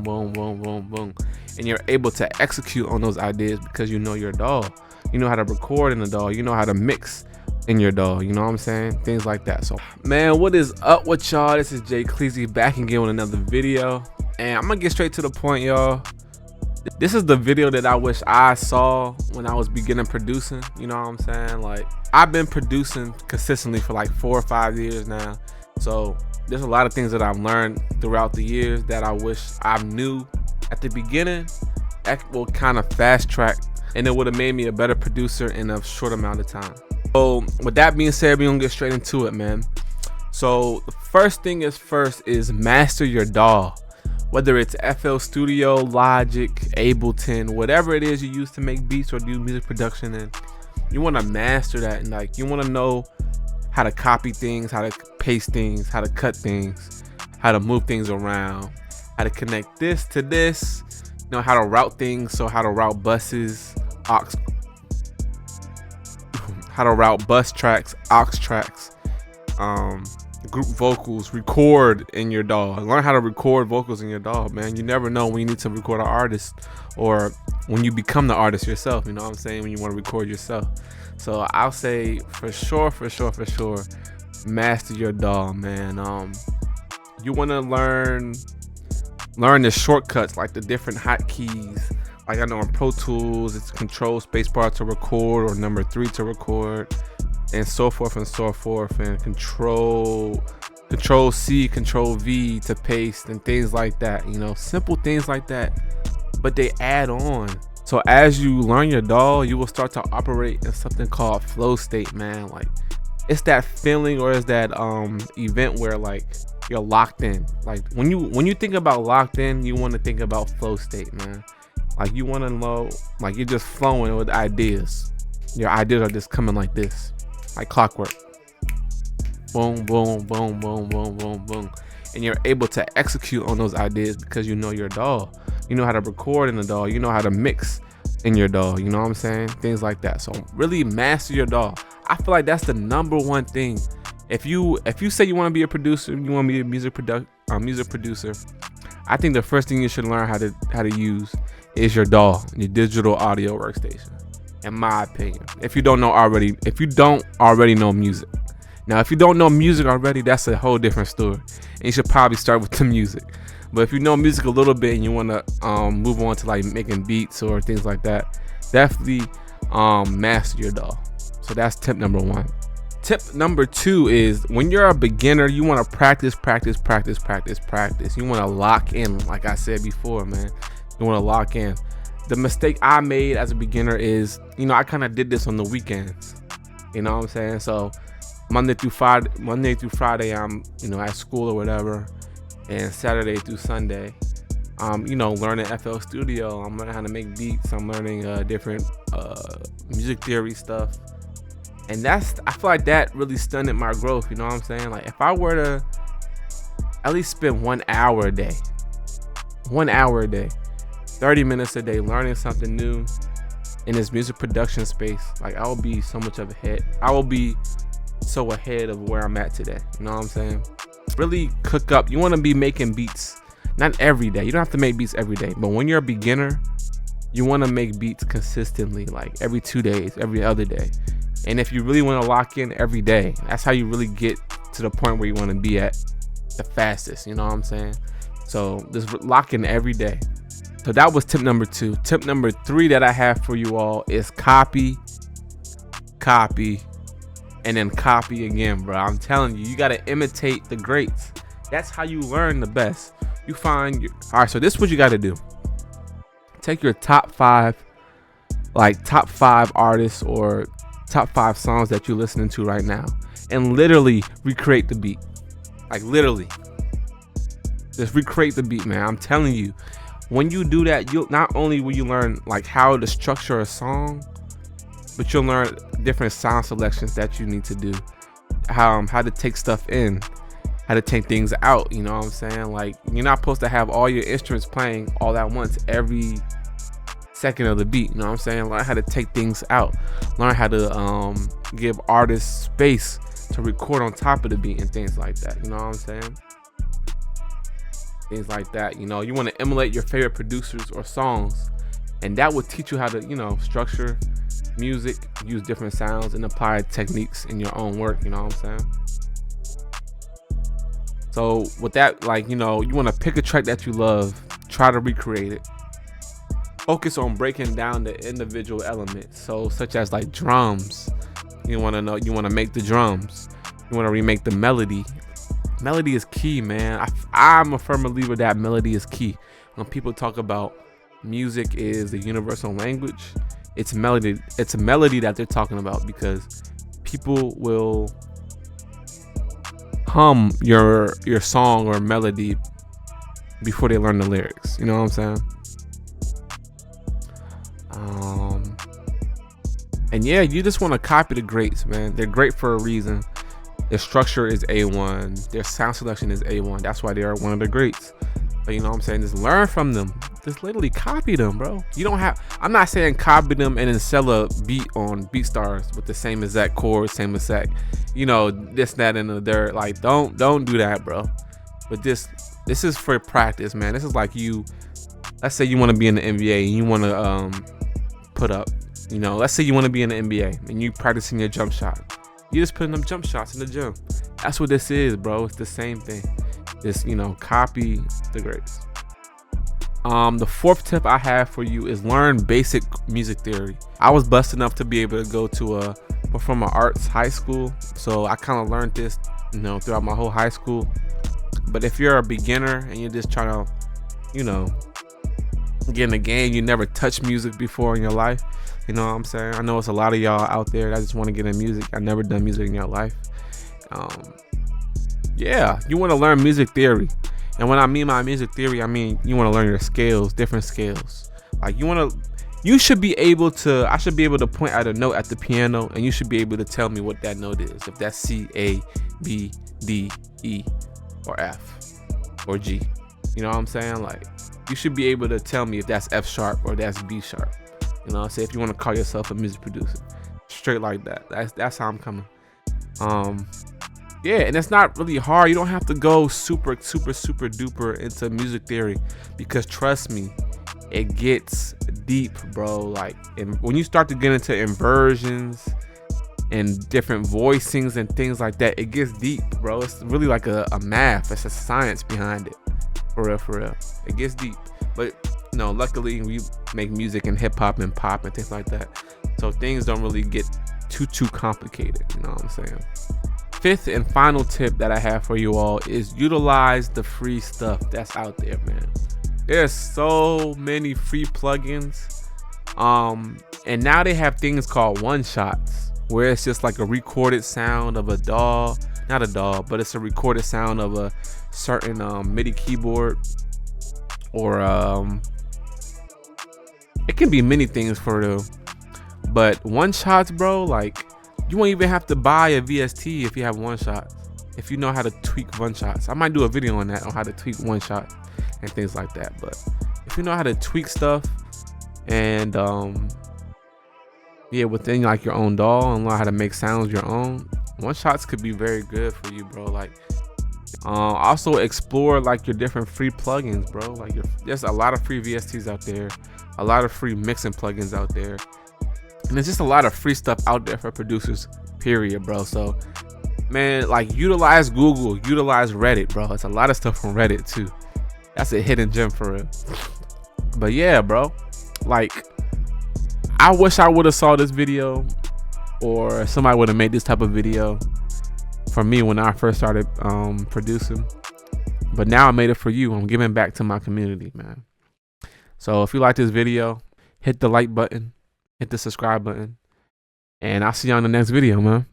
boom, boom, boom, boom. And you're able to execute on those ideas because you know your DAW. You know how to record in the DAW. You know how to mix in your DAW. You know what I'm saying? Things like that. So, man, what is up with y'all? This is jaykleezie back again with another video. And I'm going to get straight to the point, y'all. This is the video that I wish I saw when I was beginning producing. You know what I'm saying? Like, I've been producing consistently for like 4 or 5 years now. So there's a lot of things that I've learned throughout the years that I wish I knew at the beginning. That will kind of fast track, and it would have made me a better producer in a short amount of time. So with that being said, we're gonna get straight into it, man. So the first thing is first is master your DAW. Whether it's FL Studio, Logic, Ableton, whatever it is you use to make beats or do music production in, you want to master that. And like, you want to know how to copy things, how to paste things, how to cut things, how to move things around, how to connect this to this, you know, how to route things. So how to route buses, how to route bus tracks, aux tracks, group vocals, record in your DAW. Learn how to record vocals in your DAW, man. You never know when you need to record an artist or when you become the artist yourself, you know what I'm saying, when you want to record yourself. So I'll say for sure, master your DAW, man. You want to learn the shortcuts, like the different hotkeys. Like I know in Pro Tools, it's Control Spacebar to record or number 3 to record, and so forth and so forth, and Control C, Control V to paste and things like that. You know, simple things like that, but they add on. So as you learn your DAW, you will start to operate in something called flow state, man. Like, it's that feeling, or is that event where like you're locked in. Like when you think about locked in, you want to think about flow state, man. Like you want to know, like you're just flowing with ideas. Your ideas are just coming like this, like clockwork. Boom, boom, boom, boom, boom, boom, boom. And you're able to execute on those ideas because you know your DAW. You know how to record in the DAW. You know how to mix in your DAW. You know what I'm saying? Things like that. So really master your DAW. I feel like that's the number one thing. If you say you want to be a producer, you want to be a music producer, I think the first thing you should learn how to use is your DAW, your digital audio workstation. In my opinion, if you don't already know music. Now, if you don't know music already, that's a whole different story, and you should probably start with the music. But if you know music a little bit and you want to move on to like making beats or things like that, definitely master your DAW. So that's tip number 1. Tip number 2 is when you're a beginner, you want to practice. You want to lock in, like I said before, man. You want to lock in. The mistake I made as a beginner is, you know, I kind of did this on the weekends. You know what I'm saying? So Monday through Friday, I'm, you know, at school or whatever, and Saturday through Sunday, you know, learning FL Studio. I'm learning how to make beats. I'm learning different music theory stuff, and I feel like that really stunted my growth. You know what I'm saying? Like if I were to at least spend 1 hour a day, 30 minutes a day learning something new in this music production space, like I will be so much of ahead. I will be so ahead of where I'm at today. You know what I'm saying? Really cook up. You want to be making beats, not every day. You don't have to make beats every day, but when you're a beginner, you want to make beats consistently, like every 2 days, every other day. And if you really want to lock in every day, that's how you really get to the point where you want to be at the fastest. You know what I'm saying? So just lock in every day. So that was tip number 2. Tip number 3 that I have for you all is copy, and then copy again, bro. I'm telling you, you got to imitate the greats. That's how you learn the best. You find all right, so this is what you got to do. Take your top 5 artists or top 5 songs that you're listening to right now and literally recreate the beat. Like literally. Just recreate the beat, man. I'm telling you. When you do that, you'll not only will you learn like how to structure a song, but you'll learn different sound selections that you need to do, how to take stuff in, how to take things out. You know what I'm saying? Like you're not supposed to have all your instruments playing all at once every second of the beat. You know what I'm saying? Learn how to take things out. Learn how to give artists space to record on top of the beat and things like that. You know what I'm saying? things like that. You know, you want to emulate your favorite producers or songs, and that will teach you how to, you know, structure music, use different sounds, and apply techniques in your own work. You know what I'm saying? So with that, like, you know, you want to pick a track that you love, try to recreate it. Focus on breaking down the individual elements, so such as like drums. You want to make the drums. You want to remake the melody. Melody is key, man. I'm a firm believer that melody is key. When people talk about music is the universal language, it's melody. It's a melody that they're talking about, because people will hum your song or melody before they learn the lyrics. You know what I'm saying? And yeah, you just want to copy the greats, man. They're great for a reason. Their structure is A1. Their sound selection is A1. That's why they are one of the greats. But you know what I'm saying? Just learn from them. Just literally copy them, bro. You don't have, I'm not saying copy them and then sell a beat on BeatStars with the same exact chords, same exact, you know, this, that, and the third. Like, don't do that, bro. But this is for practice, man. This is like you, let's say you want to be in the NBA and you want to put up, you know, let's say you want to be in the NBA and you practicing your jump shot. You just putting them jump shots in the gym. That's what this is, bro. It's the same thing. Just, you know, copy the greats. The fourth tip I have for you is learn basic music theory. I was blessed enough to be able to go to a performing arts high school, so I kind of learned this, you know, throughout my whole high school. But if you're a beginner and you're just trying to, you know, get in the game, you never touched music before in your life, you know what I'm saying? I know it's a lot of y'all out there that just want to get in music. I never done music in your life. Yeah, you want to learn music theory. And when I mean my music theory, I mean you want to learn your scales, different scales. Like you should be able to, I should be able to point at a note at the piano and you should be able to tell me what that note is. If that's C, A, B, D, E, or F, or G. You know what I'm saying? Like, you should be able to tell me if that's F sharp or that's B sharp. You know what I'm saying? If you want to call yourself a music producer, straight like that. That's how I'm coming. Yeah, and it's not really hard. You don't have to go super duper into music theory, because trust me, it gets deep, bro. Like, when you start to get into inversions and different voicings and things like that, it gets deep, bro. It's really like a math. It's a science behind it. For real. It gets deep. But you know, luckily we make music and hip hop and pop and things like that, so things don't really get too complicated. You know what I'm saying? Fifth and final tip that I have for you all is utilize the free stuff that's out there, man. There's so many free plugins, and now they have things called one shots, where it's just like a recorded sound of a DAW, not a DAW, but it's a recorded sound of a certain MIDI keyboard, or it can be many things for real. But one shots, bro, like, you won't even have to buy a VST if you have one shot, if you know how to tweak one shots. I might do a video on that, on how to tweak one shot and things like that. But if you know how to tweak stuff and yeah, within like your own DAW, and learn how to make sounds your own, one shots could be very good for you, bro. Like, also explore like your different free plugins, bro. Like, there's a lot of free VSTs out there, a lot of free mixing plugins out there, and there's just a lot of free stuff out there for producers, period, bro. So, man, like, utilize Google, utilize Reddit, bro. It's a lot of stuff from Reddit too. That's a hidden gem for real. But yeah, bro, like, I wish I would have saw this video, or somebody would have made this type of video for me when I first started producing. But now I made it for you. I'm giving back to my community, man. So if you like this video, hit the like button, hit the subscribe button, and I'll see you on the next video, man.